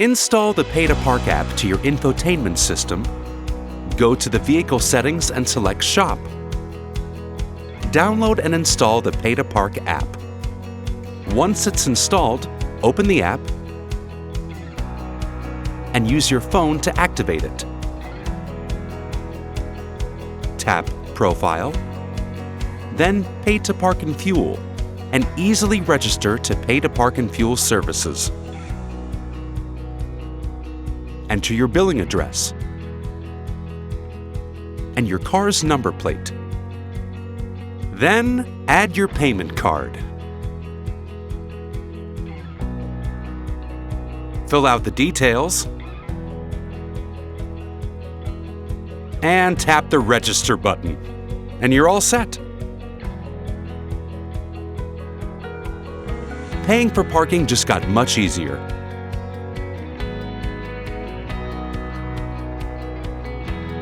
Install the Pay to Park app to your infotainment system. Go to the vehicle settings and select Shop. Download and install the Pay to Park app. Once it's installed, open the app and use your phone to activate it. Tap Profile, then Pay to Park and Fuel, and easily register to Pay to Park and Fuel services. Enter your billing address and your car's number plate. Then add your payment card. Fill out the details and tap the Register button, and you're all set. Paying for parking just got much easier.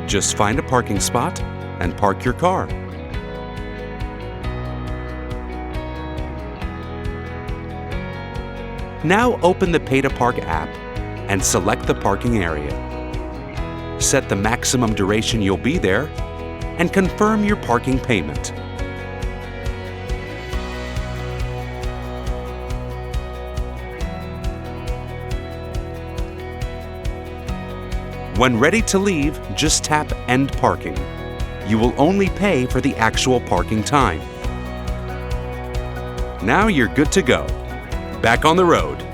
Just find a parking spot and park your car. Now open the Pay to Park app and select the parking area. Set the maximum duration you'll be there and confirm your parking payment. When ready to leave, just tap End Parking. You will only pay for the actual parking time. Now you're good to go. Back on the road.